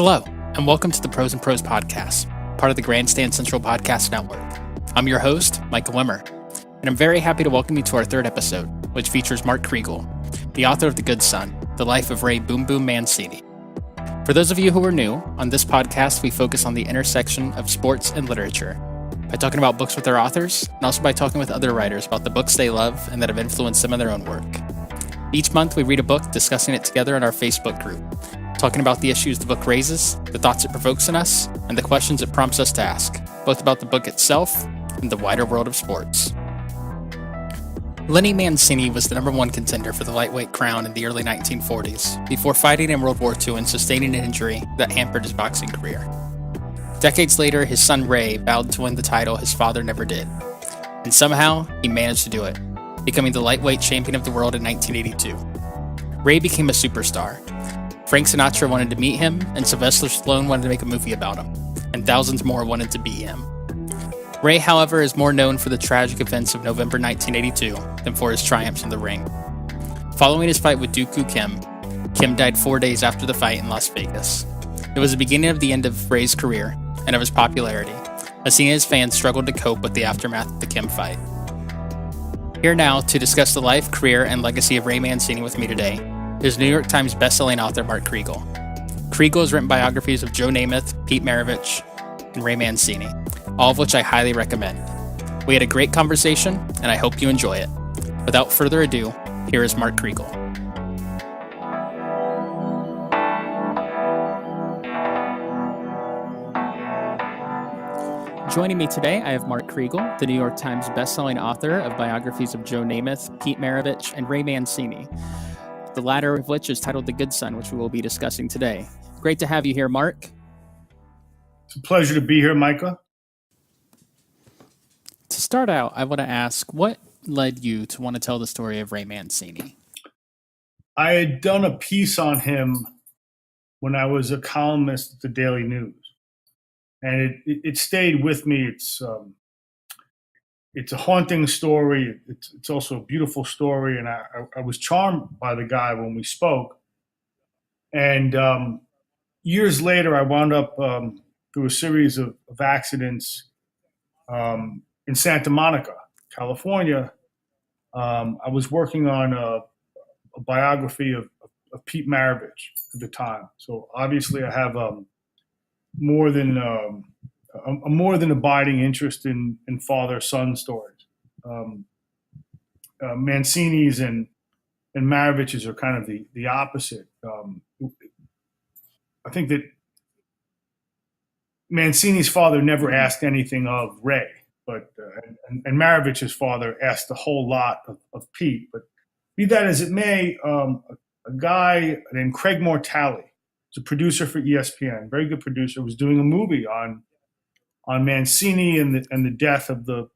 Hello, and welcome to the Pros and Pros podcast, part of the Grandstand Central Podcast Network. I'm your host, Michael Wimmer, and I'm very happy to welcome you to our third episode, which features Mark Kriegel, the author of The Good Son, The Life of Ray Boom Boom Mancini. For those of you who are new, on this podcast we focus on the intersection of sports and literature by talking about books with their authors, and also by talking with other writers about the books they love and that have influenced them in their own work. Each month we read a book, discussing it together in our Facebook group, talking about the issues the book raises, the thoughts it provokes in us, and the questions it prompts us to ask, both about the book itself and the wider world of sports. Lenny Mancini was the number one contender for the lightweight crown in the early 1940s, before fighting in World War II and sustaining an injury that hampered his boxing career. Decades later, his son Ray vowed to win the title his father never did, and somehow he managed to do it, becoming the lightweight champion of the world in 1982. Ray became a superstar. Frank Sinatra wanted to meet him, and Sylvester Stallone wanted to make a movie about him, and thousands more wanted to beat him. Ray, however, is more known for the tragic events of November 1982 than for his triumphs in the ring. Following his fight with Duk Koo Kim died 4 days after the fight in Las Vegas. It was the beginning of the end of Ray's career and of his popularity, as he and his fans struggled to cope with the aftermath of the Kim fight. Here now to discuss the life, career, and legacy of Ray Mancini with me today is New York Times bestselling author Mark Kriegel. Kriegel has written biographies of Joe Namath, Pete Maravich, and Ray Mancini, all of which I highly recommend. We had a great conversation, and I hope you enjoy it. Without further ado, here is Mark Kriegel. Joining me today, I have Mark Kriegel, the New York Times bestselling author of biographies of Joe Namath, Pete Maravich, and Ray Mancini, the latter of which is titled The Good Son, which we will be discussing today. Great to have you here, Mark. It's a pleasure to be here, Micah. To start out, I want to ask, what led you to want to tell the story of Ray Mancini? I had done a piece on him when I was a columnist at the Daily News, and it stayed with me. It's a haunting story. It's also a beautiful story, and I was charmed by the guy when we spoke. And years later, I wound up through a series of accidents in Santa Monica, California. I was working on a biography of Pete Maravich at the time. So obviously, I have a more than abiding interest in father-son stories. Mancini's and Maravich's are kind of the opposite. I think that Mancini's father never asked anything of Ray, but and Maravich's father asked a whole lot of Pete. But be that as it may, a guy named Craig Mortali, who's a producer for ESPN, very good producer, was doing a movie on Mancini and the death of the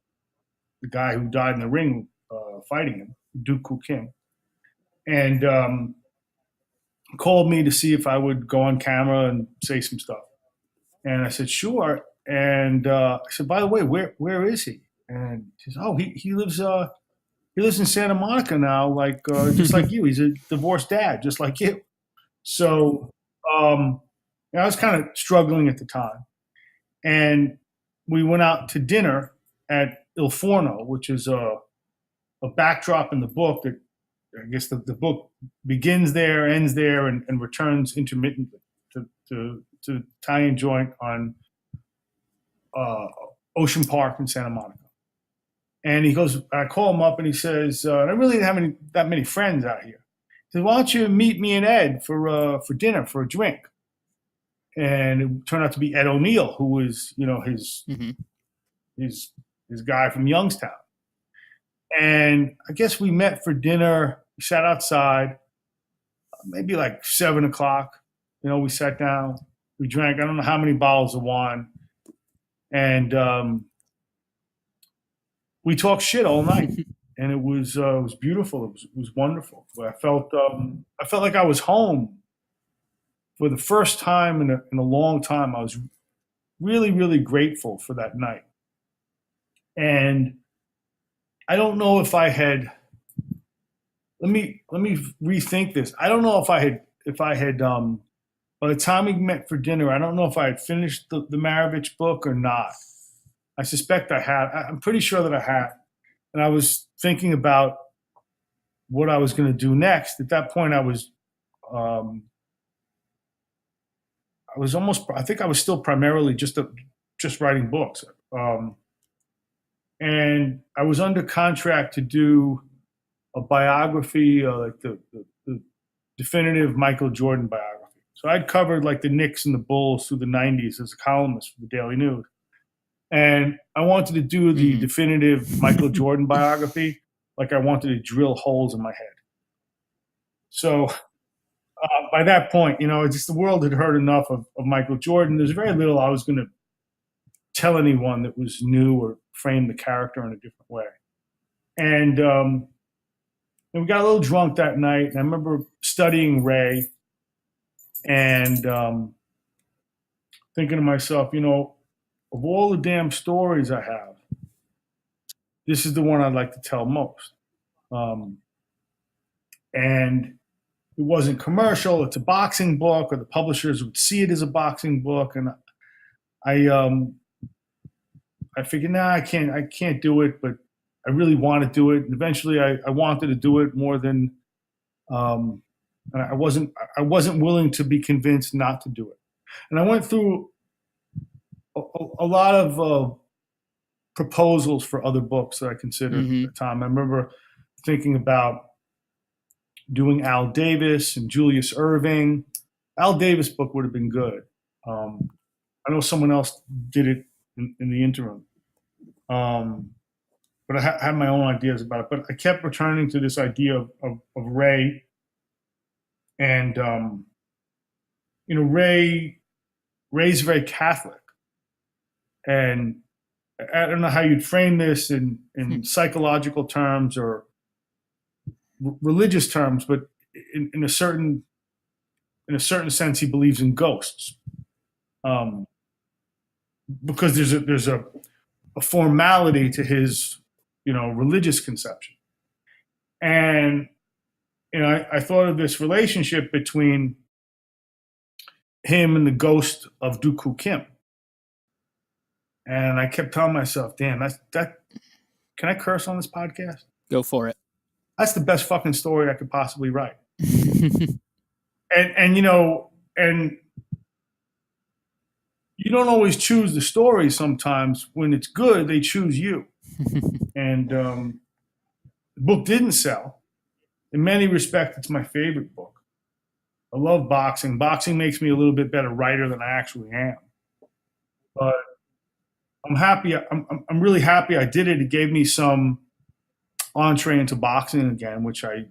guy who died in the ring fighting him, Duk Koo Kim, and called me to see if I would go on camera and say some stuff. And I said, sure. And I said, by the way, where is he? And he says, oh, he lives in Santa Monica now, like just like you. He's a divorced dad, just like you. So I was kind of struggling at the time. And we went out to dinner at Il Forno, which is a backdrop in the book that I guess the book begins there, ends there, and returns intermittently to Italian joint on Ocean Park in Santa Monica. And he goes, I call him up and he says, I really didn't have that many friends out here. He says, why don't you meet me and Ed for dinner, for a drink? And it turned out to be Ed O'Neill, who was, his guy from Youngstown. And I guess we met for dinner. We sat outside, maybe like 7 o'clock. We sat down, we drank, I don't know how many bottles of wine. And we talked shit all night. And it was beautiful. It was wonderful. I felt like I was home for the first time in a long time. I was really, really grateful for that night. And I don't know if I had. Let me rethink this. I don't know if I had by the time we met for dinner, I don't know if I had finished the Maravich book or not. I suspect I had. I'm pretty sure that I had. And I was thinking about what I was going to do next. At that point, um, I think I was still primarily just writing books. And I was under contract to do a biography, like the definitive Michael Jordan biography. So I'd covered like the Knicks and the Bulls through the 90s as a columnist for the Daily News. And I wanted to do the definitive Michael Jordan biography, like I wanted to drill holes in my head. So by that point, just the world had heard enough of Michael Jordan. There's very little I was going to tell anyone that was new or frame the character in a different way. And we got a little drunk that night, and I remember studying Ray and thinking to myself, of all the damn stories I have, this is the one I'd like to tell most. And it wasn't commercial. It's a boxing book, or the publishers would see it as a boxing book. And I figured, I can't do it, but I really want to do it. And eventually I wanted to do it more than, and I wasn't willing to be convinced not to do it. And I went through a lot of proposals for other books that I considered at the time. I remember thinking about doing Al Davis and Julius Erving. Al Davis book would have been good. I know someone else did it in the interim. But I had my own ideas about it. But I kept returning to this idea of Ray. And, Ray's very Catholic. And I don't know how you'd frame this in psychological terms or religious terms, but in a certain sense, he believes in ghosts. Because there's a formality to his, religious conception. And, I thought of this relationship between him and the ghost of Dooku Kim. And I kept telling myself, damn, that can I curse on this podcast? Go for it. That's the best fucking story I could possibly write. and you don't always choose the story sometimes. When it's good, they choose you. And the book didn't sell. In many respects, it's my favorite book. I love boxing. Boxing makes me a little bit better writer than I actually am. But I'm happy. I'm really happy I did it. It gave me some entree into boxing again, which I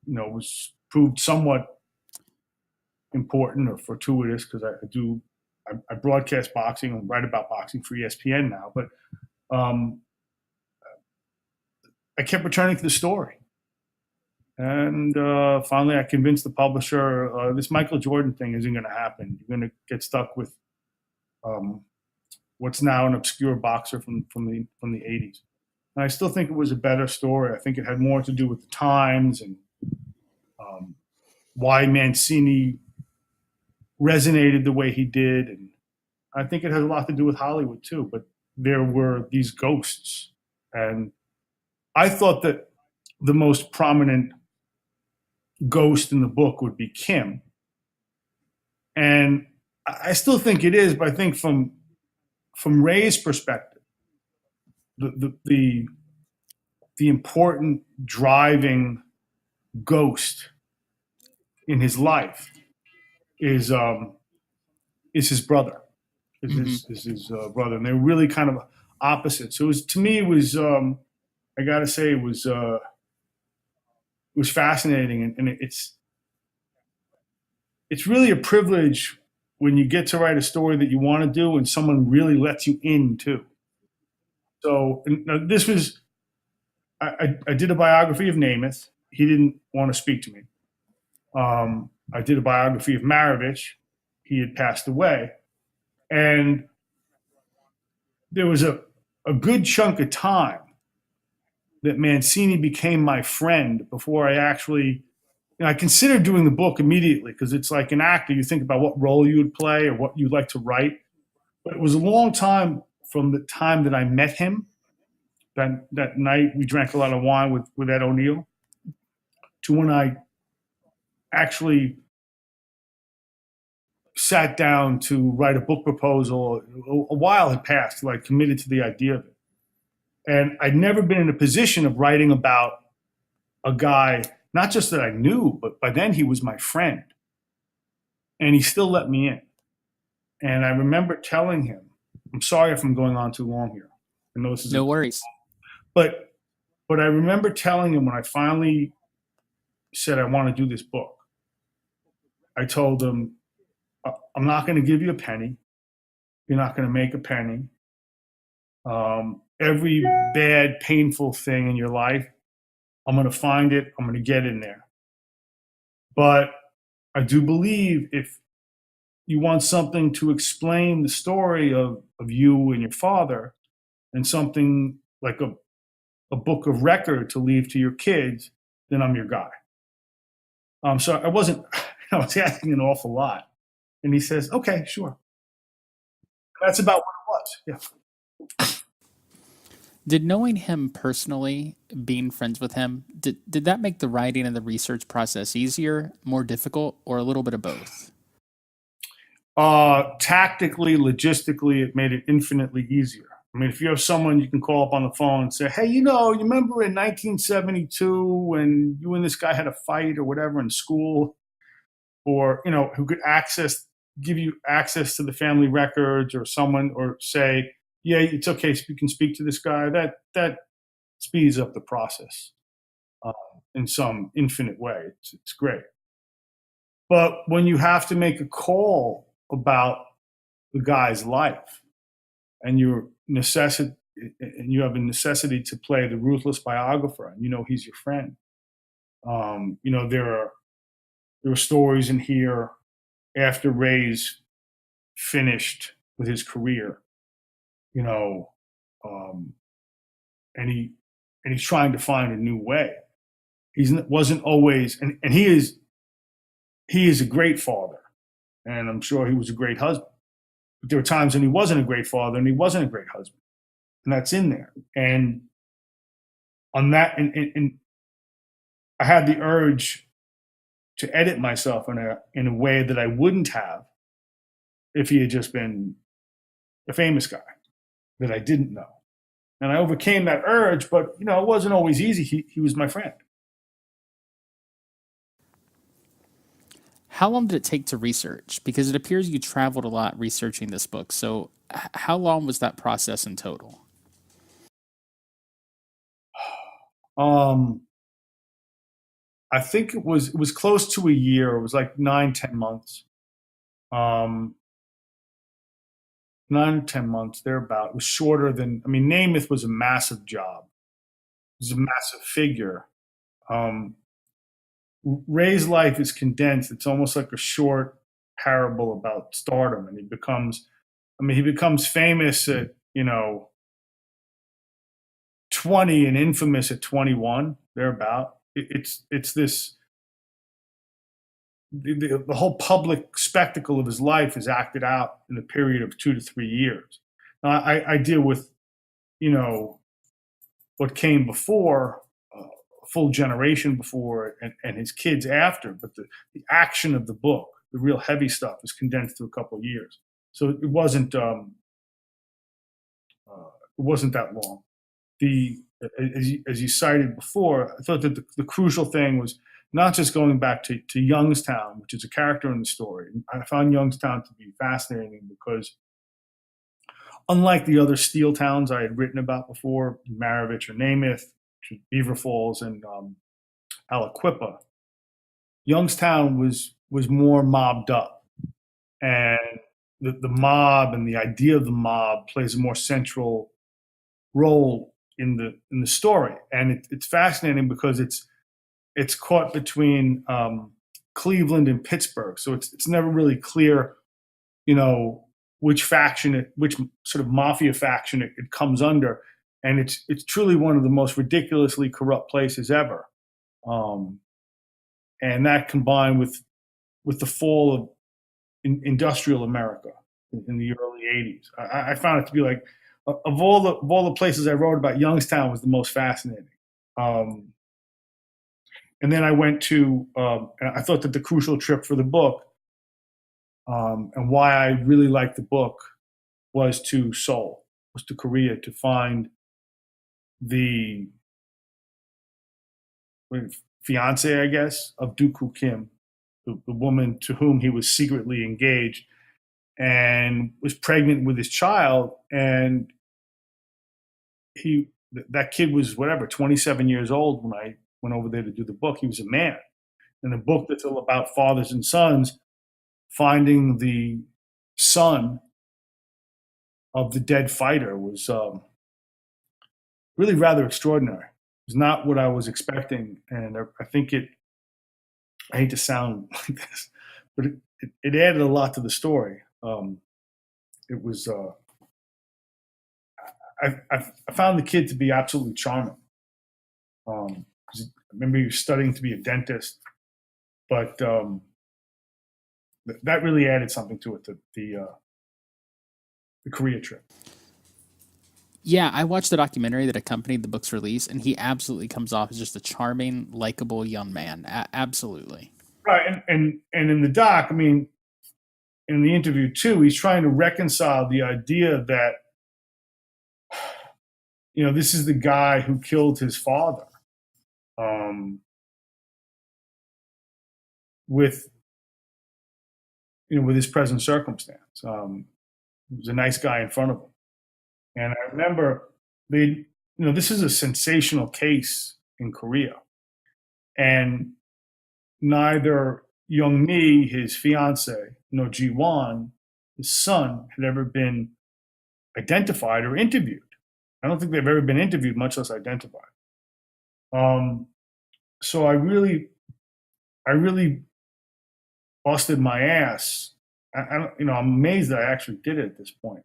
was proved somewhat important or fortuitous because I broadcast boxing and write about boxing for ESPN now. But I kept returning to the story. And finally, I convinced the publisher, this Michael Jordan thing isn't going to happen. You're going to get stuck with what's now an obscure boxer from the 80s. And I still think it was a better story. I think it had more to do with the times and why Mancini resonated the way he did. And I think it has a lot to do with Hollywood too. But there were these ghosts. And I thought that the most prominent ghost in the book would be Kim. And I still think it is, but I think from Ray's perspective, the important driving ghost in his life is his brother, is his brother, and they're really kind of opposite. So to me, it was I got to say, it was fascinating, and it's really a privilege when you get to write a story that you want to do and someone really lets you in too. So this was, I did a biography of Namath. He didn't want to speak to me. I did a biography of Maravich. He had passed away. And there was a good chunk of time that Mancini became my friend before I actually I considered doing the book immediately because it's like an actor. You think about what role you would play or what you'd like to write. But it was a long time from the time that I met him, that night we drank a lot of wine with Ed O'Neill, to when I actually sat down to write a book proposal. A while had passed till I committed to the idea of it. And I'd never been in a position of writing about a guy, not just that I knew, but by then he was my friend. And he still let me in. And I remember telling him, I'm sorry if I'm going on too long here. I know this is No worries. but I remember telling him when I finally said I want to do this book, I told him, I'm not going to give you a penny. You're not going to make a penny. Every bad, painful thing in your life, I'm going to find it. I'm going to get in there. But I do believe if you want something to explain the story of you and your father, and something like a book of record to leave to your kids, then I'm your guy. So I wasn't, I was asking an awful lot. And he says, okay, sure. That's about what it was. Yeah. Did knowing him personally, being friends with him, did that make the writing and the research process easier, more difficult, or a little bit of both? Tactically, logistically, it made it infinitely easier. I mean, if you have someone you can call up on the phone and say, hey, you remember in 1972 when you and this guy had a fight or whatever in school, or, who could give you access to the family records, or someone, or say, yeah, it's okay, you can speak to this guy, that speeds up the process uh, in some infinite way. It's great. But when you have to make a call about the guy's life, and you have a necessity to play the ruthless biographer, and he's your friend. There are stories in here after Ray's finished with his career, you know, um, and he's trying to find a new way. He wasn't always, and he is a great father, and I'm sure he was a great husband. But there were times when he wasn't a great father and he wasn't a great husband, and that's in there. And on that, and I had the urge to edit myself in a way that I wouldn't have if he had just been a famous guy that I didn't know. And I overcame that urge, but it wasn't always easy. He was my friend. How long did it take to research? Because it appears you traveled a lot researching this book. So, how long was that process in total? Um, I think it was close to a year. It was like 9, 10 months. Um, 9, 10 months thereabout. It was shorter than, I mean, Namath was a massive job. It was a massive figure. Um, Ray's life is condensed. It's almost like a short parable about stardom, and he becomes famous at 20 and infamous at 21 thereabout. It's this the whole public spectacle of his life is acted out in a period of 2 to 3 years. Now, I deal with you know what came before, a full generation before, and his kids after, but the action of the book, the real heavy stuff, is condensed to a couple of years. So it wasn't that long. The as you cited before, I thought that the crucial thing was not just going back to Youngstown, which is a character in the story. I found Youngstown to be fascinating because, unlike the other steel towns I had written about before, Maravich or Namath, Beaver Falls, and Aliquippa, Youngstown was more mobbed up, and the mob and the idea of the mob plays a more central role in the story. And it's fascinating because it's caught between Cleveland and Pittsburgh, so it's never really clear, which which sort of mafia faction it comes under, and it's truly one of the most ridiculously corrupt places ever. Um, and that combined with the fall of industrial America in the early '80s. I found it to be like of all the places I wrote about, Youngstown was the most fascinating. Um, and then I went to and I thought that the crucial trip for the book, and why I really liked the book, was to Seoul, was to Korea, to find the fiance, I guess, of Dooku Kim, the woman to whom he was secretly engaged and was pregnant with his child. And that kid was whatever, 27 years old when I went over there to do the book. He was a man. And a book that's all about fathers and sons, finding the son of the dead fighter was really rather extraordinary. It was not what I was expecting. And I think I hate to sound like this, but it added a lot to the story. It was, I found the kid to be absolutely charming. 'Cause I remember he was studying to be a dentist, but that really added something to it, the Korea trip. Yeah, I watched the documentary that accompanied the book's release, and he absolutely comes off as just a charming, likable young man. Absolutely. Right, and in the doc, I mean, in the interview too, he's trying to reconcile the idea that, this is the guy who killed his father, with with his present circumstance. He was a nice guy in front of him, and I remember this is a sensational case in Korea, and neither Young Mi, his fiance, nor Ji Won, his son, had ever been identified or interviewed. I don't think they've ever been interviewed, much less identified. So I really busted my ass. I'm amazed that I actually did it at this point,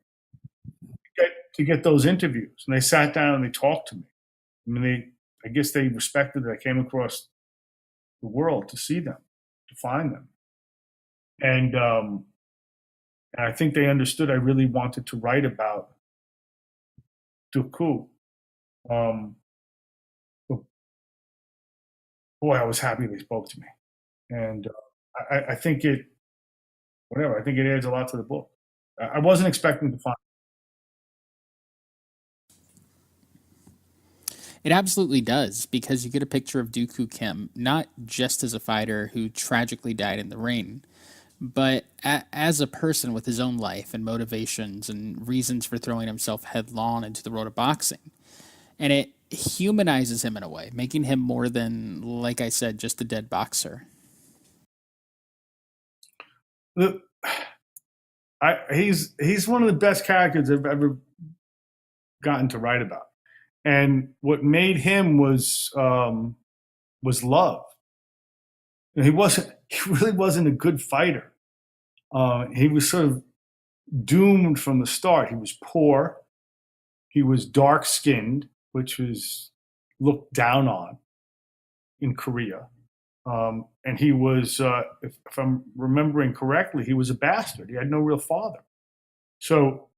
to get those interviews. And they sat down and they talked to me. I mean, I guess they respected that I came across the world to see them, to find them, and I think they understood I really wanted to write about Dooku. Um, but boy, I was happy they spoke to me, and I think I think it adds a lot to the book. I wasn't expecting to find. It absolutely does, because you get a picture of Dooku Kim, not just as a fighter who tragically died in the ring, but as a person with his own life and motivations and reasons for throwing himself headlong into the world of boxing. And it humanizes him in a way, making him more than, like I said, just a dead boxer. The, he's one of the best characters I've ever gotten to write about, and what made him was love. He really wasn't a good fighter. He was sort of doomed from the start. He was poor. He was dark skinned, which was looked down on in Korea. And he was, if I'm remembering correctly, he was a bastard. He had no real father. So,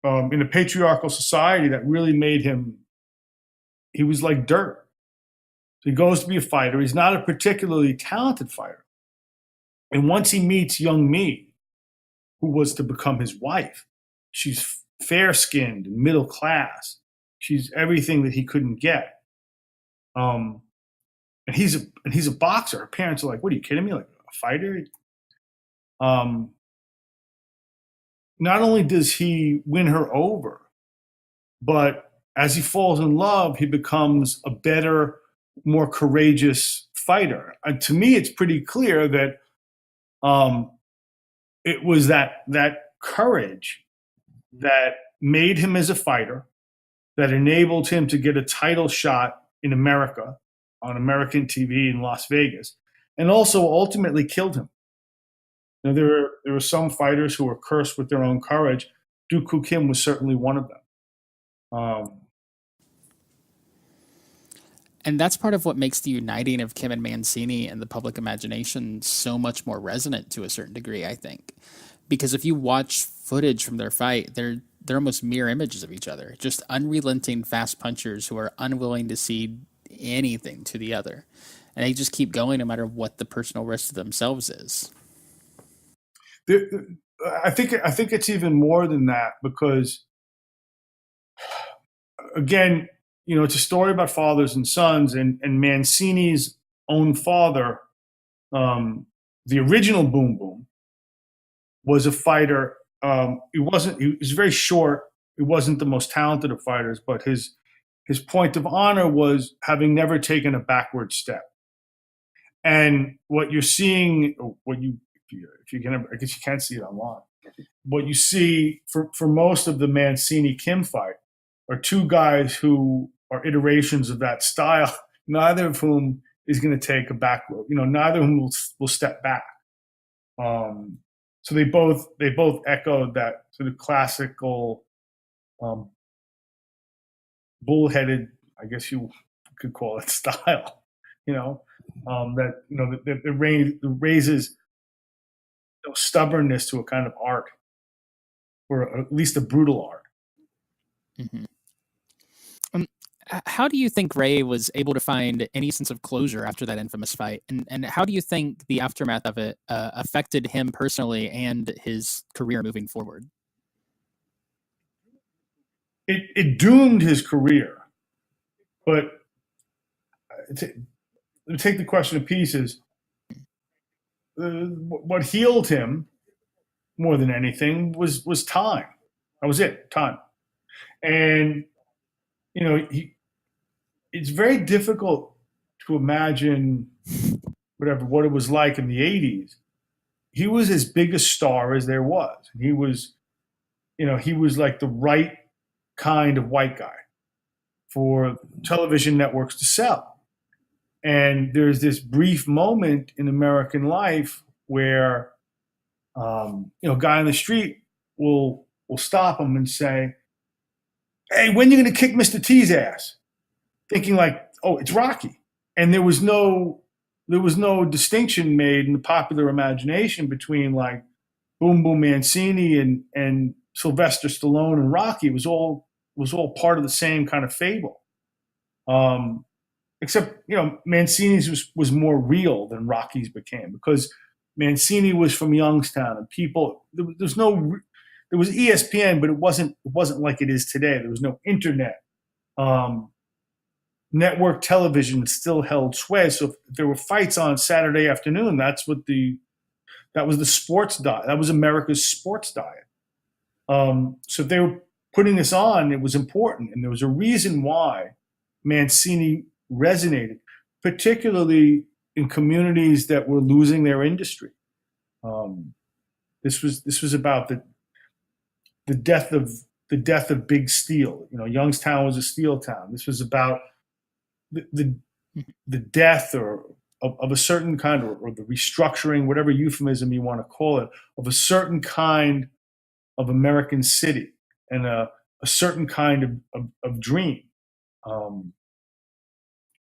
in a patriarchal society, that really made him, he was like dirt. So he goes to be a fighter. He's not a particularly talented fighter. And once he meets Young Mi, who was to become his wife, she's fair skinned and middle class. She's everything that he couldn't get. And he's a boxer. Her parents are like, "What, are you kidding me? Like a fighter?" Not only does he win her over, but as he falls in love, he becomes a better, more courageous fighter. And to me, it's pretty clear that it was that courage that made him as a fighter, that enabled him to get a title shot in America on American TV in Las Vegas, and also ultimately killed him. There were some fighters who were cursed with their own courage. Dooku Kim was certainly one of them. And that's part of what makes the uniting of Kim and Mancini in the public imagination so much more resonant to a certain degree, I think. Because if you watch footage from their fight, they're almost mirror images of each other, just unrelenting fast punchers who are unwilling to cede anything to the other. And they just keep going no matter what the personal risk to themselves is. There, I think it's even more than that because, again, it's a story about fathers and sons, and Mancini's own father, the original Boom Boom, was a fighter. He was very short. He wasn't the most talented of fighters, but his point of honor was having never taken a backward step. And what you're seeing, if you can, I guess you can't see it online. What you see for most of the Mancini Kim fight are two guys who are iterations of that style, neither of whom is going to take a back road. Neither of whom will step back. So they both echoed that sort of classical bullheaded, I guess you could call it, style. That raises stubbornness to a kind of art, or at least a brutal art. Mm-hmm. How do you think Ray was able to find any sense of closure after that infamous fight? And how do you think the aftermath of it affected him personally and his career moving forward? It doomed his career. But to take the question to pieces, what healed him more than anything was time. That was it, time. And, it's very difficult to imagine what it was like in the 80s. He was as big a star as there was. He was like the right kind of white guy for television networks to sell. And there's this brief moment in American life where, a guy on the street will stop him and say, "Hey, when are you going to kick Mr. T's ass?" Thinking like, "Oh, it's Rocky." And there was no distinction made in the popular imagination between like Boom Boom Mancini and Sylvester Stallone and Rocky. It was all part of the same kind of fable. Except, Mancini's was more real than Rocky's became, because Mancini was from Youngstown, and people there was ESPN, but it wasn't like it is today. There was no internet. Network television still held sway. So if there were fights on Saturday afternoon, that was the sports diet. That was America's sports diet. So if they were putting this on, it was important, and there was a reason why Mancini resonated, particularly in communities that were losing their industry. This was about the death of big steel. Youngstown was a steel town. This was about the death of a certain kind, or the restructuring, whatever euphemism you want to call it, of a certain kind of American city and a certain kind of dream.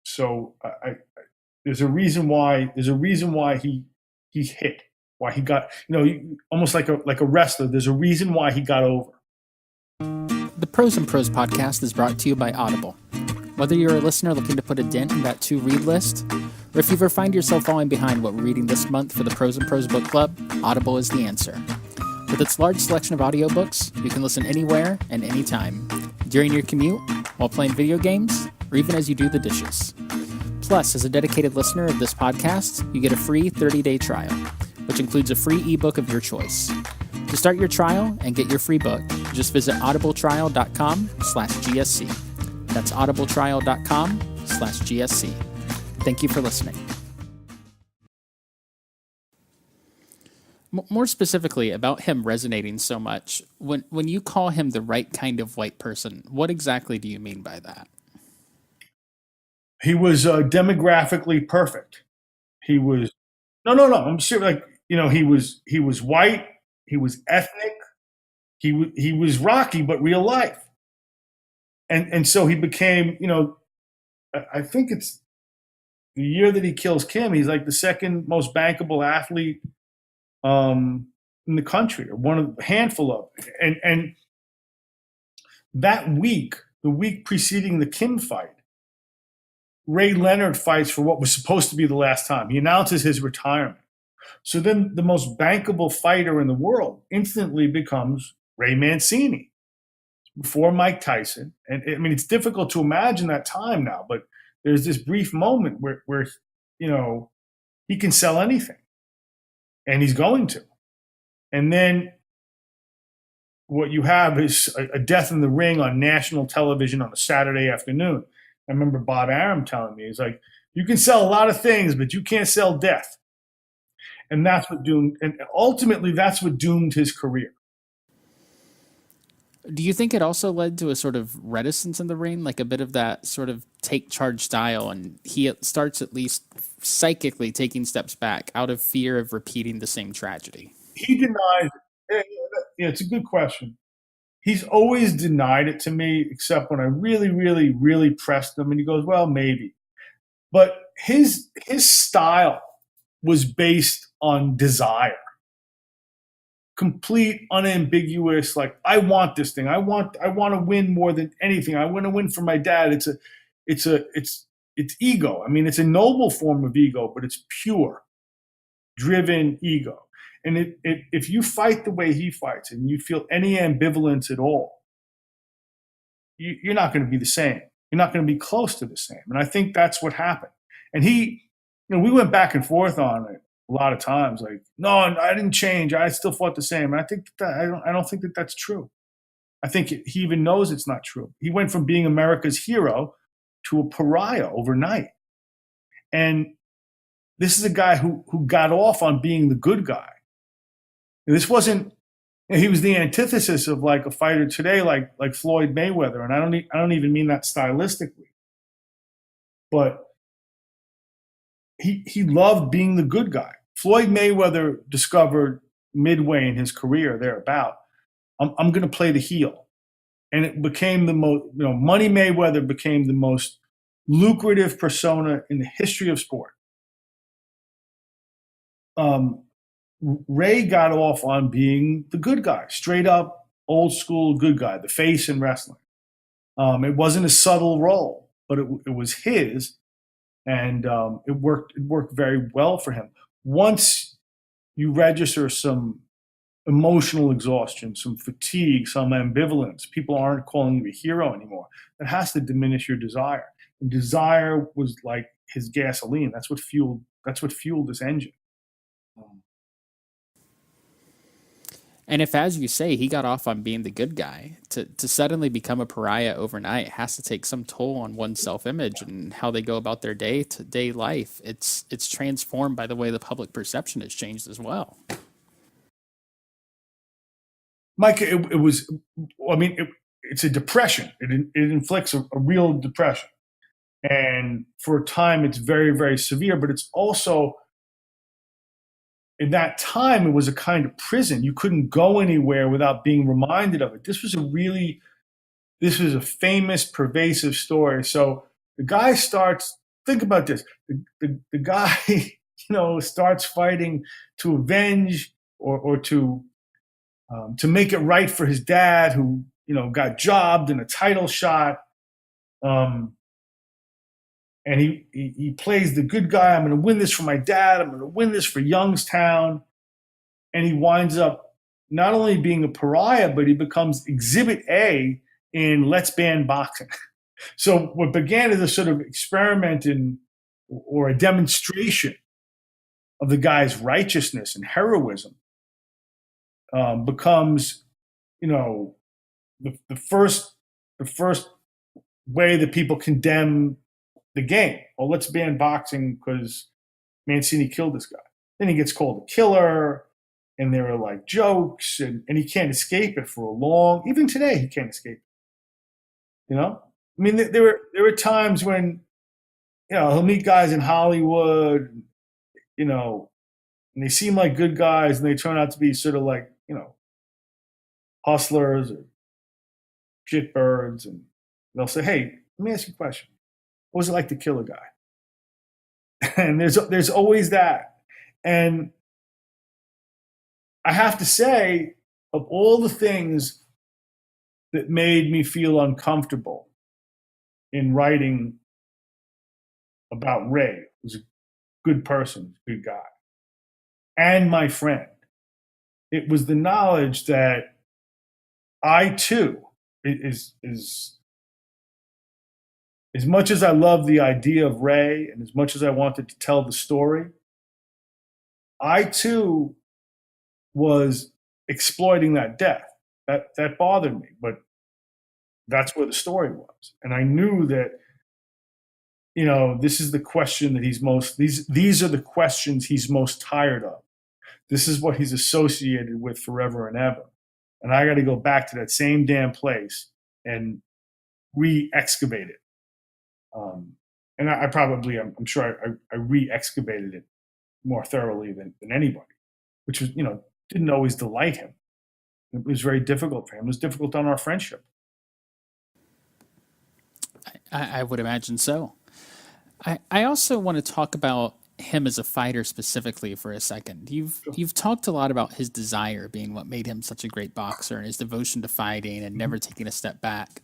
So there's a reason why he hit, why he got, almost like a wrestler. There's a reason why he got over. The Pros and Pros podcast is brought to you by Audible. Whether you're a listener looking to put a dent in that to-read list, or if you ever find yourself falling behind what we're reading this month for the Pros and Pros book club, Audible is the answer. With its large selection of audiobooks, you can listen anywhere and anytime, during your commute, while playing video games, or even as you do the dishes. Plus, as a dedicated listener of this podcast, you get a free 30-day trial, which includes a free ebook of your choice. To start your trial and get your free book, just visit audibletrial.com/GSC. That's audibletrial.com/GSC. Thank you for listening. More specifically, about him resonating so much, when you call him the right kind of white person, what exactly do you mean by that? He was demographically perfect. He was no. I'm sure, he was white. He was ethnic. He was Rocky, but real life. And so he became, I think it's the year that he kills Kim. He's like the second most bankable athlete in the country, or one of a handful of. And that week, the week preceding the Kim fight, Ray Leonard fights for what was supposed to be the last time. He announces his retirement. So then the most bankable fighter in the world instantly becomes Ray Mancini before Mike Tyson. And I mean, it's difficult to imagine that time now, but there's this brief moment where he can sell anything, and he's going to. And then what you have is a death in the ring on national television on a Saturday afternoon. I remember Bob Arum telling me, he's like, you can sell a lot of things, but you can't sell death. And that's what doomed, and ultimately that's what doomed his career. Do you think it also led to a sort of reticence in the ring, like a bit of that sort of take charge style, and he starts at least psychically taking steps back out of fear of repeating the same tragedy? He denies it. Yeah, it's a good question. He's always denied it to me, except when I really, really, really pressed him, and he goes, "Well, maybe." But his style was based on desire, complete, unambiguous. Like, I want this thing. I want to win more than anything. I want to win for my dad. It's ego. I mean, it's a noble form of ego, but it's pure, driven ego. And if you fight the way he fights and you feel any ambivalence at all, you're not going to be the same. You're not going to be close to the same. And I think that's what happened. And we went back and forth on it a lot of times. Like, no, I didn't change. I still fought the same. And I think I don't think that that's true. I think he even knows it's not true. He went from being America's hero to a pariah overnight. And this is a guy who got off on being the good guy. And this wasn't. He was the antithesis of like a fighter today, like Floyd Mayweather. And I don't even mean that stylistically, but he loved being the good guy. Floyd Mayweather discovered midway in his career thereabout, I'm going to play the heel, and it became the most. Money Mayweather became the most lucrative persona in the history of sport. Ray got off on being the good guy, straight up old school good guy, the face in wrestling. It wasn't a subtle role, but it was his, and it worked. It worked very well for him. Once you register some emotional exhaustion, some fatigue, some ambivalence, people aren't calling you a hero anymore. That has to diminish your desire. And desire was like his gasoline. That's what fueled. That's what fueled this engine. And if, as you say, he got off on being the good guy, to suddenly become a pariah overnight has to take some toll on one's self-image and how they go about their day-to-day life. It's transformed by the way the public perception has changed as well. Mike, it was. I mean, it's a depression. It inflicts a real depression, and for a time, it's very, very severe. But it's also, in that time, it was a kind of prison. You couldn't go anywhere without being reminded of it. This was a famous, pervasive story. So the guy starts. Think about this. The guy, starts fighting to avenge or to make it right for his dad, who got jobbed in a title shot. And he plays the good guy. I'm going to win this for my dad. I'm going to win this for Youngstown. And he winds up not only being a pariah, but he becomes Exhibit A in Let's Ban Boxing. So what began as a sort of experiment or a demonstration of the guy's righteousness and heroism becomes, the first way that people condemn the game. Well, let's ban boxing because Mancini killed this guy. Then he gets called a killer, and there are like jokes, and he can't escape it for a long. Even today, he can't escape it. I mean, there were times when he'll meet guys in Hollywood, and they seem like good guys, and they turn out to be sort of like hustlers or shitbirds, and they'll say, "Hey, let me ask you a question. What was it like to kill a guy? And there's always that. And I have to say, of all the things that made me feel uncomfortable in writing about Ray, who's a good person, good guy, and my friend, it was the knowledge that I too is as much as I love the idea of Ray and as much as I wanted to tell the story, I too was exploiting that death. That bothered me, but that's where the story was. And I knew that, this is the question that these are the questions he's most tired of. This is what he's associated with forever and ever. And I got to go back to that same damn place and re-excavate it. And I'm sure I re-excavated it more thoroughly than anybody, which was, didn't always delight him. It was very difficult for him. It was difficult on our friendship. I would imagine so. I also want to talk about him as a fighter specifically for a second. You've talked a lot about his desire being what made him such a great boxer and his devotion to fighting and never taking a step back.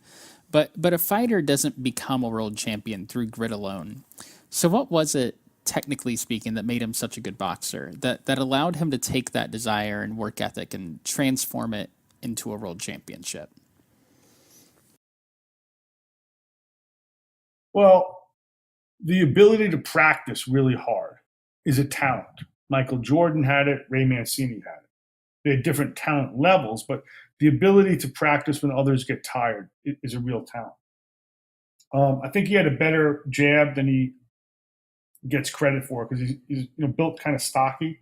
But a fighter doesn't become a world champion through grit alone. So what was it, technically speaking, that made him such a good boxer that allowed him to take that desire and work ethic and transform it into a world championship? Well, the ability to practice really hard is a talent. Michael Jordan had it, Ray Mancini had it. They had different talent levels, but the ability to practice when others get tired is a real talent. I think he had a better jab than he gets credit for because he's built kind of stocky.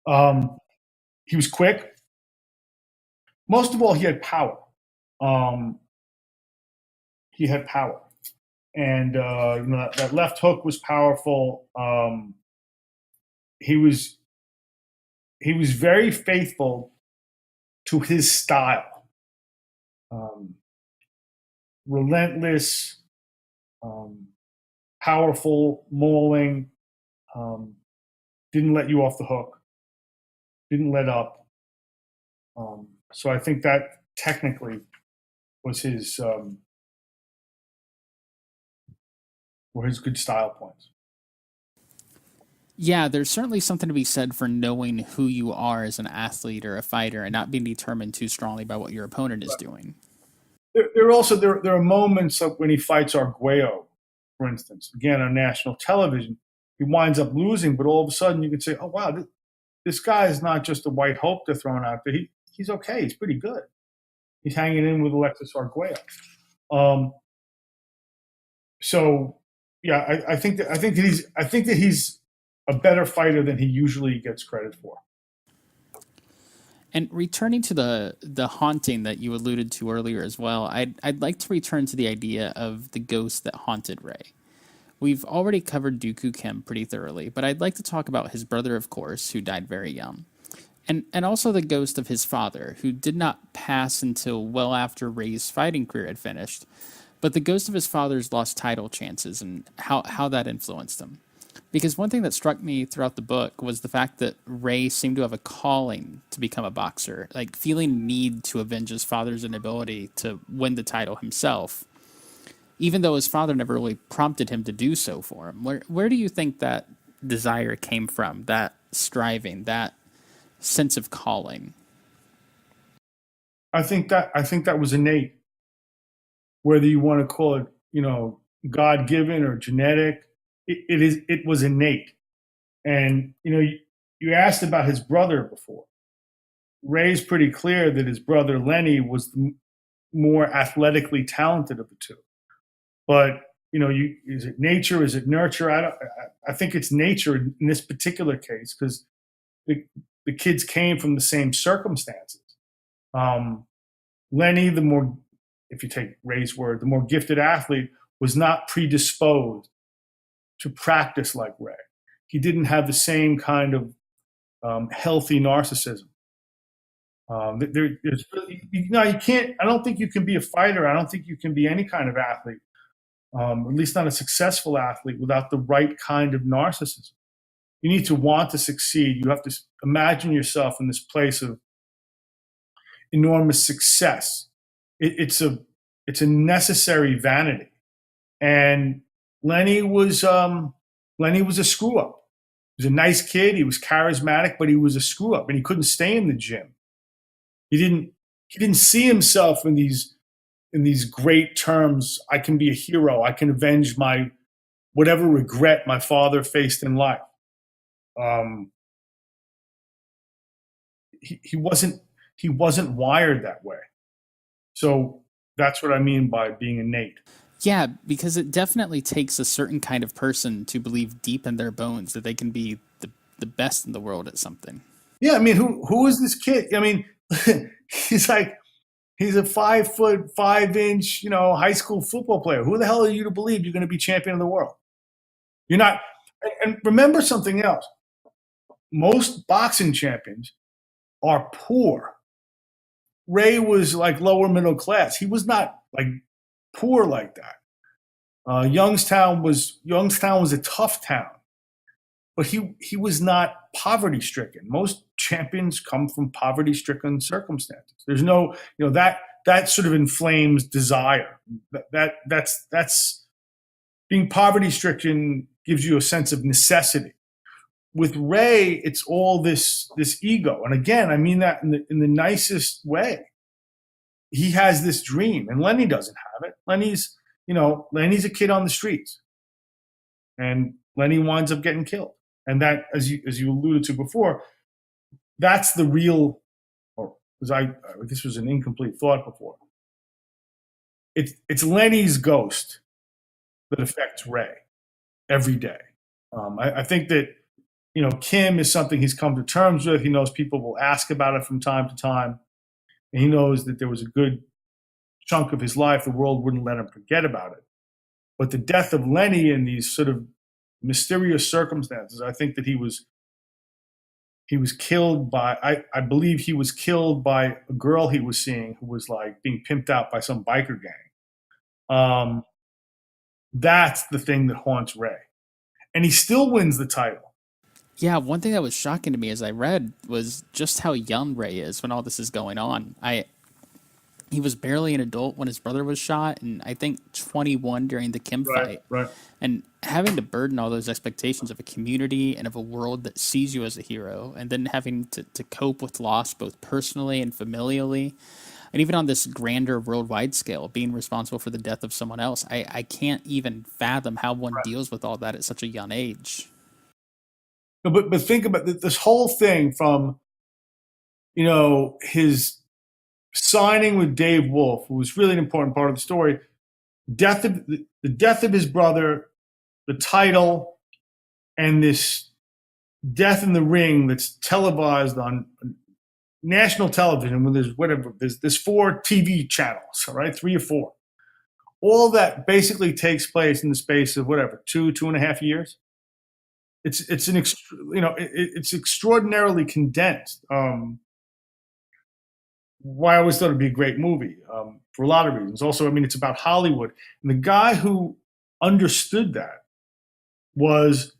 He was quick. Most of all, he had power. He had power, and that left hook was powerful. He was very faithful to his style. Relentless, powerful, mauling, didn't let you off the hook, didn't let up. So I think that technically was were his good style points. Yeah, there's certainly something to be said for knowing who you are as an athlete or a fighter and not being determined too strongly by what your opponent is doing. There are moments of when he fights Arguello, for instance, again on national television, he winds up losing, but all of a sudden you can say, oh wow, this guy is not just a white hope they're throwing out there. He's okay. He's pretty good. He's hanging in with Alexis Arguello. So yeah, I think that he's a better fighter than he usually gets credit for. And returning to the haunting that you alluded to earlier as well, I'd like to return to the idea of the ghost that haunted Ray. We've already covered Dooku Kim pretty thoroughly, but I'd like to talk about his brother, of course, who died very young. And also the ghost of his father, who did not pass until well after Ray's fighting career had finished, but the ghost of his father's lost title chances and how that influenced him. Because one thing that struck me throughout the book was the fact that Ray seemed to have a calling to become a boxer, like feeling need to avenge his father's inability to win the title himself, even though his father never really prompted him to do so for him. Where do you think that desire came from, that striving, that sense of calling? I think that was innate, whether you want to call it, God given or genetic. It was innate. And you asked about his brother before. Ray's pretty clear that his brother Lenny was the more athletically talented of the two. But is it nature? Is it nurture? I think it's nature in this particular case because the kids came from the same circumstances. Lenny, if you take Ray's word, the more gifted athlete, was not predisposed to practice like Ray. He didn't have the same kind of healthy narcissism. You can't. I don't think you can be a fighter. I don't think you can be any kind of athlete at least not a successful athlete, without the right kind of narcissism. You need to want to succeed. You have to imagine yourself in this place of enormous success. It's a necessary vanity. And Lenny was a screw up. He was a nice kid. He was charismatic, but he was a screw up, and he couldn't stay in the gym. He didn't see himself in these great terms. I can be a hero. I can avenge my whatever regret my father faced in life. Um, he wasn't wired that way. So that's what I mean by being innate. Yeah, because it definitely takes a certain kind of person to believe deep in their bones that they can be the best in the world at something. Yeah, I mean, who is this kid? I mean, he's a 5'5", high school football player. Who the hell are you to believe you're going to be champion of the world? You're not. And remember something else. Most boxing champions are poor. Ray was like lower middle class. He was not like poor like that. Youngstown was a tough town, but he was not poverty stricken. Most champions come from poverty stricken circumstances. There's no, that sort of inflames desire. That's being poverty stricken gives you a sense of necessity. With Ray, it's all this ego, and again, I mean that in the nicest way. He has this dream, and Lenny doesn't have it. Lenny's a kid on the streets, and Lenny winds up getting killed. And that, as you alluded to before, that's the real. Or this was an incomplete thought before. It's Lenny's ghost that affects Ray every day. I think that Kim is something he's come to terms with. He knows people will ask about it from time to time. And he knows that there was a good chunk of his life the world wouldn't let him forget about it. But the death of Lenny in these sort of mysterious circumstances, I think that he was killed by, I believe he was killed by a girl he was seeing who was like being pimped out by some biker gang. That's the thing that haunts Ray. And he still wins the title. Yeah, one thing that was shocking to me as I read was just how young Ray is when all this is going on. He was barely an adult when his brother was shot, and I think 21 during the Kim fight. Right. And having to burden all those expectations of a community and of a world that sees you as a hero, and then having to cope with loss both personally and familially, and even on this grander worldwide scale, being responsible for the death of someone else. I can't even fathom how one deals with all that at such a young age. But think about this whole thing from, his signing with Dave Wolf, who was really an important part of the story, the death of his brother, the title, and this death in the ring that's televised on national television when there's 4 TV channels, all right, 3 or 4. All that basically takes place in the space of 2.5 years. It's extraordinarily condensed. Why I always thought it'd be a great movie for a lot of reasons. Also, I mean, it's about Hollywood, and the guy who understood that was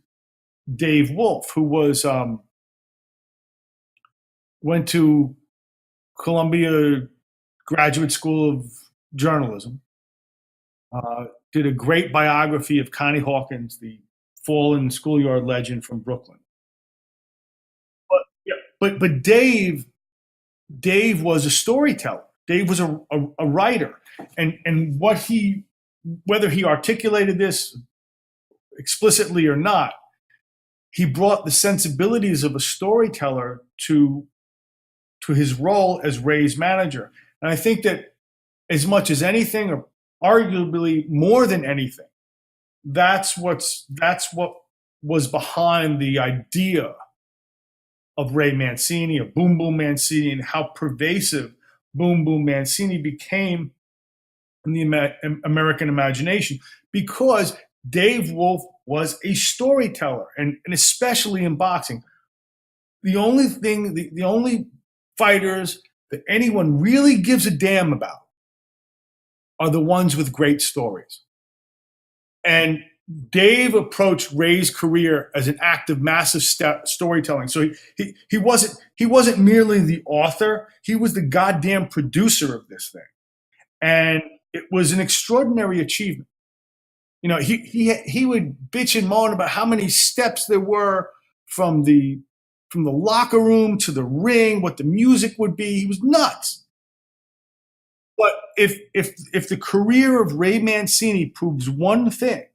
Dave Wolf, who was went to Columbia Graduate School of Journalism. Did a great biography of Connie Hawkins, the fallen schoolyard legend from Brooklyn. But Dave was a storyteller. Dave was a writer, and whether he articulated this explicitly or not, he brought the sensibilities of a storyteller to his role as Ray's manager. And I think that as much as anything, or arguably more than anything, that's what was behind the idea of Ray Mancini, of Boom Boom Mancini, and how pervasive Boom Boom Mancini became in the American imagination, because Dave Wolf was a storyteller, and especially in boxing. The only fighters that anyone really gives a damn about are the ones with great stories. And Dave approached Ray's career as an act of massive storytelling. So he wasn't merely the author; he was the goddamn producer of this thing, and it was an extraordinary achievement. He would bitch and moan about how many steps there were from the locker room to the ring, what the music would be. He was nuts. But if the career of Ray Mancini proves one thing,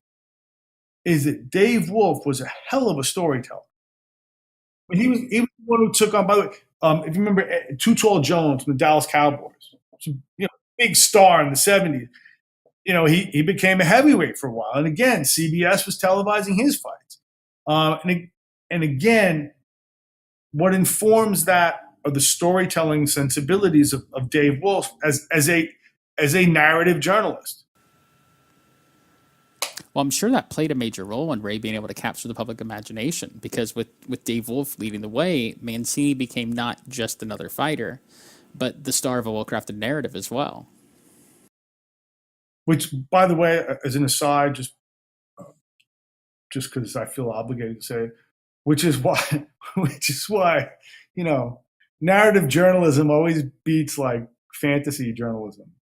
is that Dave Wolf was a hell of a storyteller. I mean, he was the one who took on. By the way, if you remember, Too Tall Jones from the Dallas Cowboys, big star in the '70s. He became a heavyweight for a while, and again, CBS was televising his fights. And again, what informs that are the storytelling sensibilities of Dave Wolf as a narrative journalist. Well, I'm sure that played a major role in Ray being able to capture the public imagination, because with Dave Wolf leading the way, Mancini became not just another fighter, but the star of a well-crafted narrative as well. Which, by the way, as an aside, just because I feel obligated to say, which is why, narrative journalism always beats like fantasy journalism.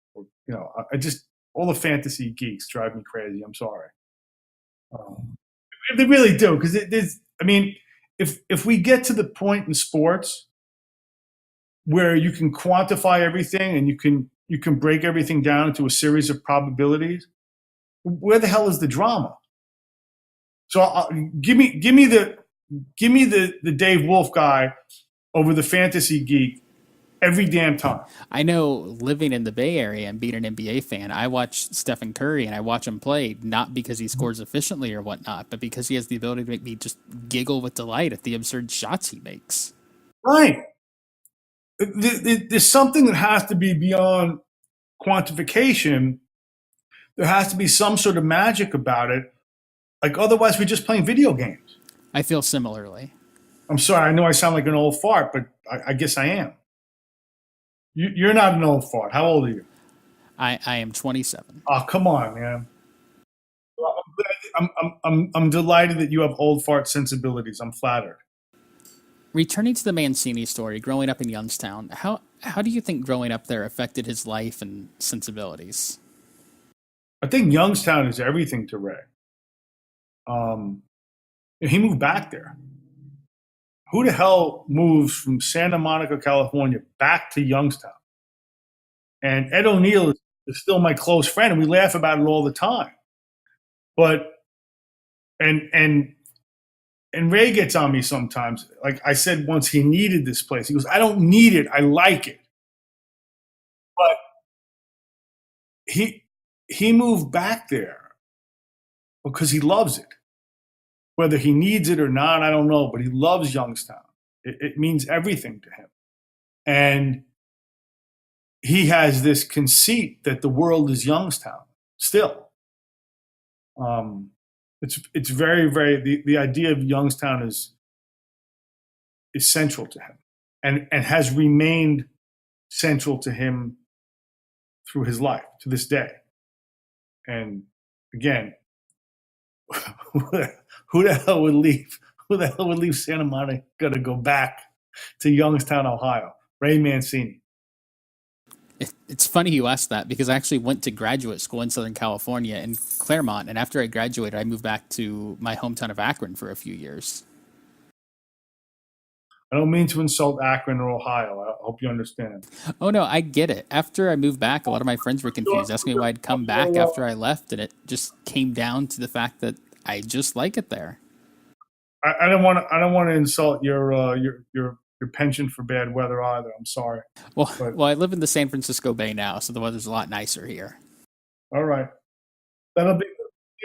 All the fantasy geeks drive me crazy. I'm sorry. They really do, because if we get to the point in sports where you can quantify everything and you can break everything down into a series of probabilities, where the hell is the drama? So give me the Dave Wolf guy over the fantasy geek every damn time. I know, living in the Bay Area and being an NBA fan, I watch Stephen Curry and I watch him play not because he scores efficiently or whatnot, but because he has the ability to make me just giggle with delight at the absurd shots he makes. Right. There's something that has to be beyond quantification. There has to be some sort of magic about it. Like, otherwise, we're just playing video games. I feel similarly. I'm sorry. I know I sound like an old fart, but I guess I am. You're not an old fart. How old are you? I am 27. Oh, come on, man. I'm delighted that you have old fart sensibilities. I'm flattered. Returning to the Mancini story, growing up in Youngstown, how do you think growing up there affected his life and sensibilities? I think Youngstown is everything to Ray. He moved back there. Who the hell moves from Santa Monica, California, back to Youngstown? And Ed O'Neill is still my close friend, and we laugh about it all the time. But and Ray gets on me sometimes. Like I said once, he needed this place. He goes, "I don't need it. I like it." But he moved back there because he loves it. Whether he needs it or not, I don't know, but he loves Youngstown. It means everything to him. And he has this conceit that the world is Youngstown still. It's very, very, the idea of Youngstown is central to him and has remained central to him through his life to this day. And again, who the hell would leave Santa Monica to go back to Youngstown, Ohio? Ray Mancini. It's funny you asked that, because I actually went to graduate school in Southern California in Claremont, and after I graduated, I moved back to my hometown of Akron for a few years. I don't mean to insult Akron or Ohio. I hope you understand. Oh no, I get it. After I moved back, a lot of my friends were confused, asking me why I'd come back after I left, and it just came down to the fact that I just like it there. I don't want to insult your penchant for bad weather either. I'm sorry. Well, I live in the San Francisco Bay now, so the weather's a lot nicer here. All right, that'll be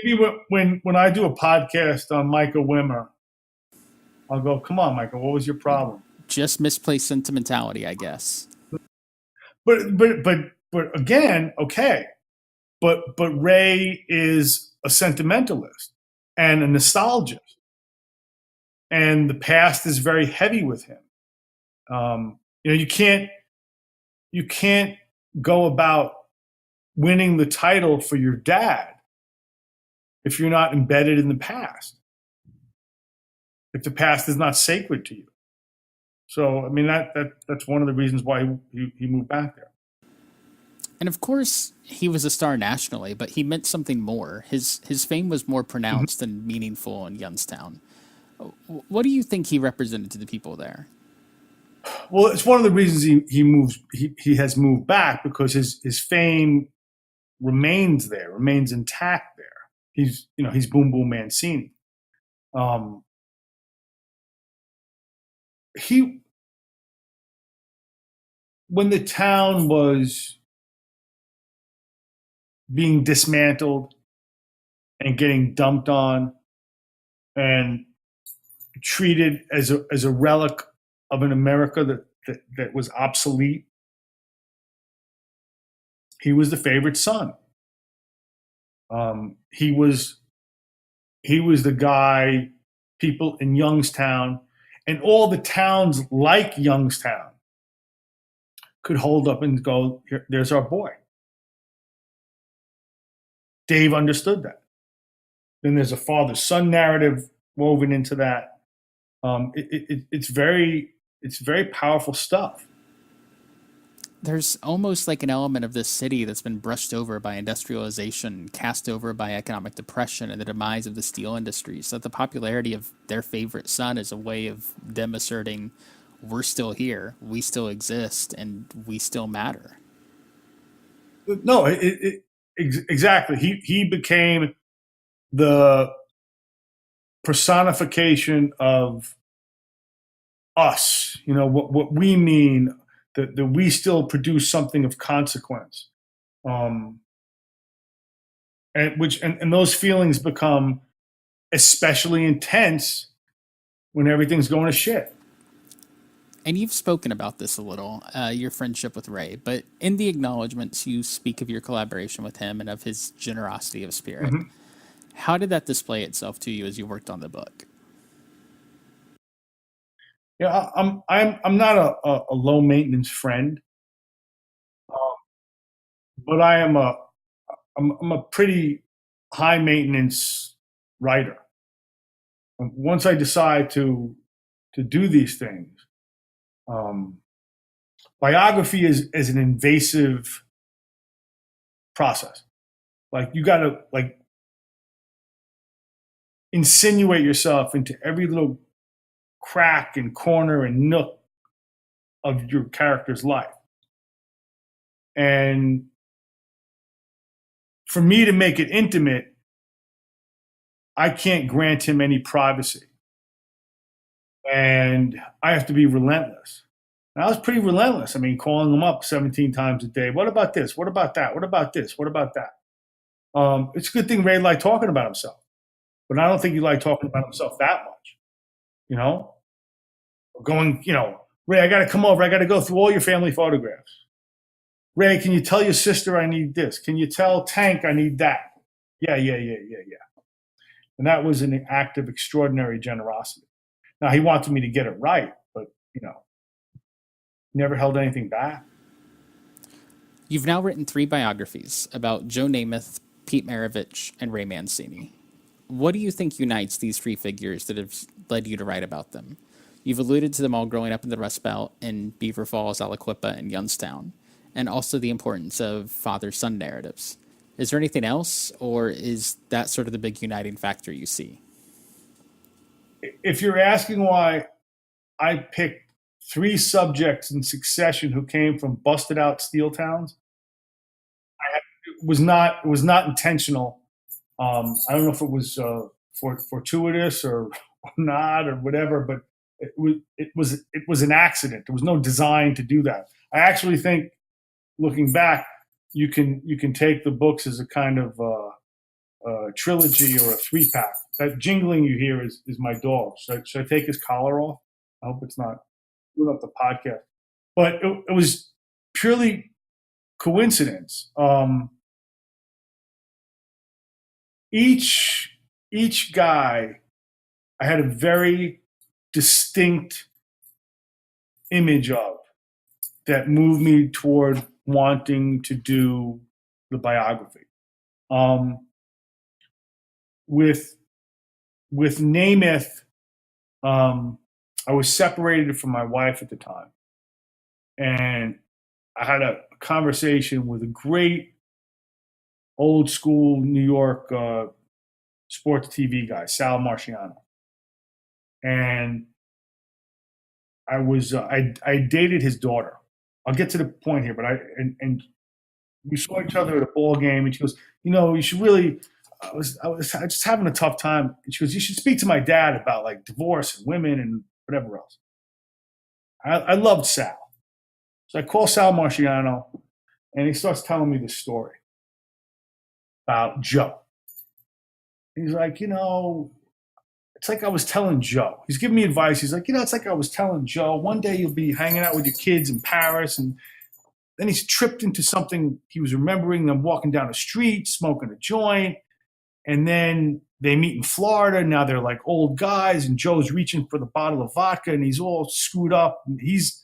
maybe when I do a podcast on Michael Wimmer, I'll go, "Come on, Michael, what was your problem?" Just misplaced sentimentality, I guess. But again, okay. But Ray is a sentimentalist and a nostalgist, and the past is very heavy with him. You can't go about winning the title for your dad if you're not embedded in the past, if the past is not sacred to you. So, I mean, that's one of the reasons why he moved back there. And of course, he was a star nationally, but he meant something more. His fame was more Mhm. pronounced and meaningful in Youngstown. What do you think he represented to the people there? Well, it's one of the reasons he has moved back, because his fame remains there, remains intact there. He's Boom Boom Mancini. Um, he When the town was being dismantled and getting dumped on and treated as a relic of an America that was obsolete, he was the favorite son. He was the guy people in Youngstown and all the towns like Youngstown could hold up and go, "Here, there's our boy." Dave understood that. Then there's a father-son narrative woven into that. It's very powerful stuff. There's almost like an element of this city that's been brushed over by industrialization, cast over by economic depression and the demise of the steel industry. So the popularity of their favorite son is a way of them asserting, we're still here, we still exist, and we still matter. No, exactly. He became the personification of us. What we mean, that we still produce something of consequence. Um, and those feelings become especially intense when everything's going to shit. And you've spoken about this a little, your friendship with Ray, but in the acknowledgments, you speak of your collaboration with him and of his generosity of spirit. Mm-hmm. How did that display itself to you as you worked on the book? Yeah, I'm not a low maintenance friend, uh, but I'm a pretty high maintenance writer. Once I decide to do these things, um, biography is an invasive process. Like, you got to, like, insinuate yourself into every little crack and corner and nook of your character's life. And for me to make it intimate, I can't grant him any privacy. And I have to be relentless. And I was pretty relentless. I mean, calling him up 17 times a day. What about this? What about that? What about this? What about that? It's a good thing Ray liked talking about himself, but I don't think he liked talking about himself that much. You know, going, Ray, I got to come over. I got to go through all your family photographs. Ray, can you tell your sister I need this? Can you tell Tank I need that? Yeah, yeah, yeah, yeah, yeah. And that was an act of extraordinary generosity. Now, he wanted me to get it right, but, never held anything back. You've now written 3 biographies about Joe Namath, Pete Maravich, and Ray Mancini. What do you think unites these 3 figures that have led you to write about them? You've alluded to them all growing up in the Rust Belt in Beaver Falls, Aliquippa, and Youngstown, and also the importance of father-son narratives. Is there anything else, or is that sort of the big uniting factor you see? If you're asking why I picked 3 subjects in succession who came from busted out steel towns, it was not intentional. I don't know if it was fortuitous or not or whatever, but it was an accident. There was no design to do that. I actually think, looking back, you can take the books as a kind of trilogy or a 3-pack. That jingling you hear is my dog. Should I take his collar off? I hope it's not screwing up the podcast. But it was purely coincidence. Each guy, I had a very distinct image of that moved me toward wanting to do the biography. Um, with Namath, I was separated from my wife at the time, and I had a conversation with a great old school New York sports TV guy, Sal Marciano, and I dated his daughter. I'll get to the point here, but and we saw each other at a ball game, and she goes, you should really. I was just having a tough time, and she goes, you should speak to my dad about like divorce and women and whatever else. I loved Sal, so I call Sal Marciano, and he starts telling me this story about Joe. He's like, it's like I was telling Joe. He's giving me advice. He's like, it's like I was telling Joe. One day you'll be hanging out with your kids in Paris, and then he's tripped into something he was remembering them walking down the street, smoking a joint, and then they meet in Florida. Now they're like old guys, and Joe's reaching for the bottle of vodka, and he's all screwed up. And he's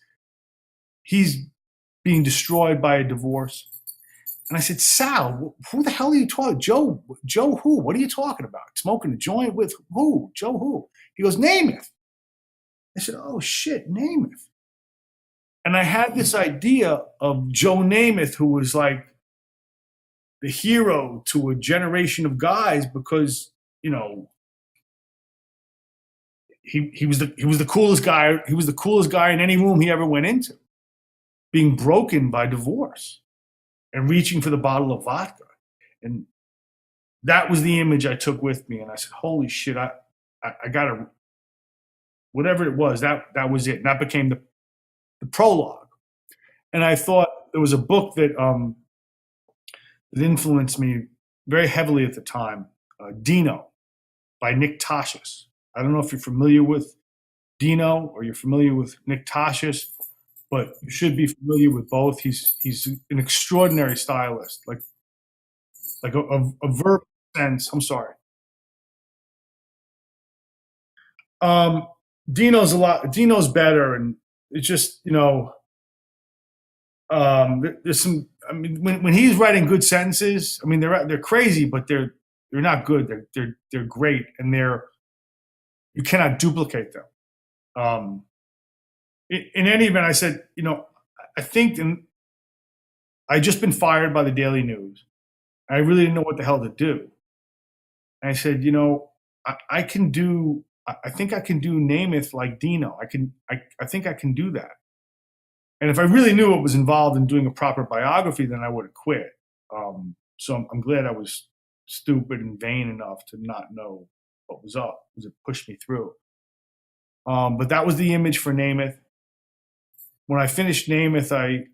being destroyed by a divorce. And I said, Sal, who the hell are you talking? Joe who? What are you talking about? Smoking a joint with who? Joe who? He goes, Namath. I said, oh shit, Namath. And I had this idea of Joe Namath, who was like the hero to a generation of guys because, he was the coolest guy. He was the coolest guy in any room he ever went into, being broken by divorce and reaching for the bottle of vodka. And that was the image I took with me. And I said, holy shit, I gotta, whatever it was, that was it. And that became the prologue. And I thought there was a book that influenced me very heavily at the time, Dino by Nick Tosches. I don't know if you're familiar with Dino or you're familiar with Nick Tosches, but you should be familiar with both. He's an extraordinary stylist, like a verb sense. I'm sorry. Dino's better, and it's just there's some. I mean, when he's writing good sentences, I mean they're crazy, but they're not good. They're great, and you cannot duplicate them. In any event, I said, I think I just been fired by the Daily News. I really didn't know what the hell to do. And I said, I can do. I think I can do Namath like Dino. I think I can do that. And if I really knew what was involved in doing a proper biography, then I would have quit. So I'm glad I was stupid and vain enough to not know what was up, because it pushed me through. But that was the image for Namath. When I finished Namath, I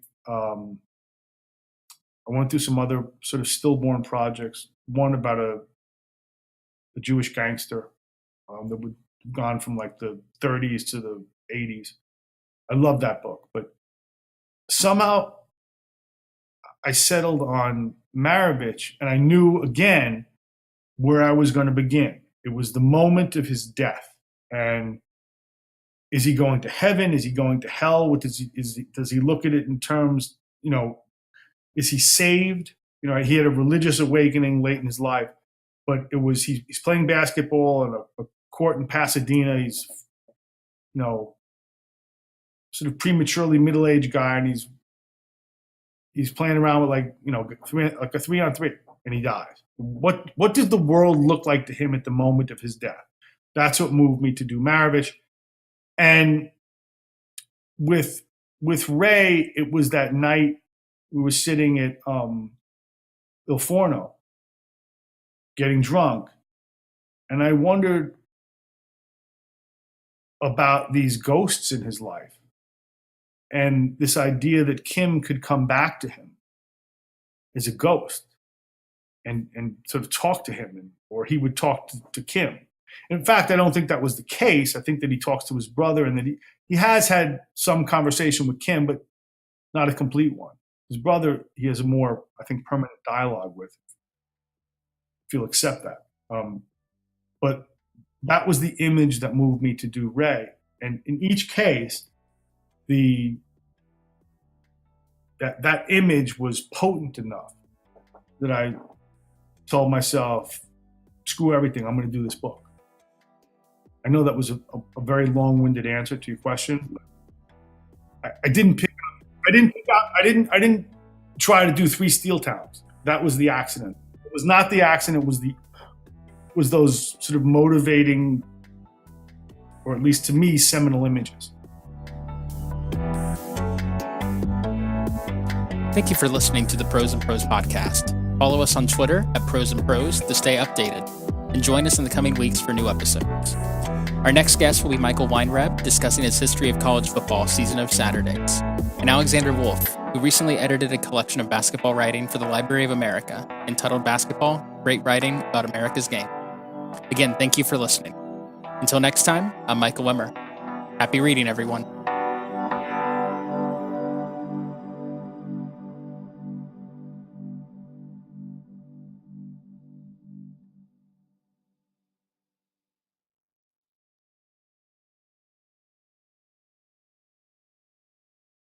went through some other sort of stillborn projects. One about a Jewish gangster that would have gone from like the 30s to the 80s. I love that book, but somehow I settled on Maravich, and I knew again where I was going to begin. It was the moment of his death, and is he going to heaven? Is he going to hell? Does he look at it in terms, is he saved? He had a religious awakening late in his life, but it was he's playing basketball in a court in Pasadena. He's, sort of prematurely middle-aged guy, and he's playing around with like a 3-on-3, and he dies. What did the world look like to him at the moment of his death? That's what moved me to do Maravich. And with Ray, it was that night we were sitting at Il Forno getting drunk, and I wondered about these ghosts in his life and this idea that Kim could come back to him as a ghost and sort of talk to him, or he would talk to Kim. In fact, I don't think that was the case. I think that he talks to his brother, and that he has had some conversation with Kim, but not a complete one. His brother, he has a more, I think, permanent dialogue with, if you'll accept that. But that was the image that moved me to do Ray. And in each case, that image was potent enough that I told myself, screw everything. I'm going to do this book. I know that was a very long-winded answer to your question. I didn't pick up. I didn't try to do 3 Steel Towns. That was the accident. It was not the accident. It was those sort of motivating, or at least to me, seminal images. Thank you for listening to the Pros and Pros podcast. Follow us on Twitter at Pros and Pros to stay updated, and join us in the coming weeks for new episodes. Our next guest will be Michael Weinreb, discussing his history of college football season of Saturdays, and Alexander Wolf, who recently edited a collection of basketball writing for the Library of America entitled Basketball, Great Writing About America's Game. Again, thank you for listening. Until next time, I'm Michael Wimmer. Happy reading, everyone.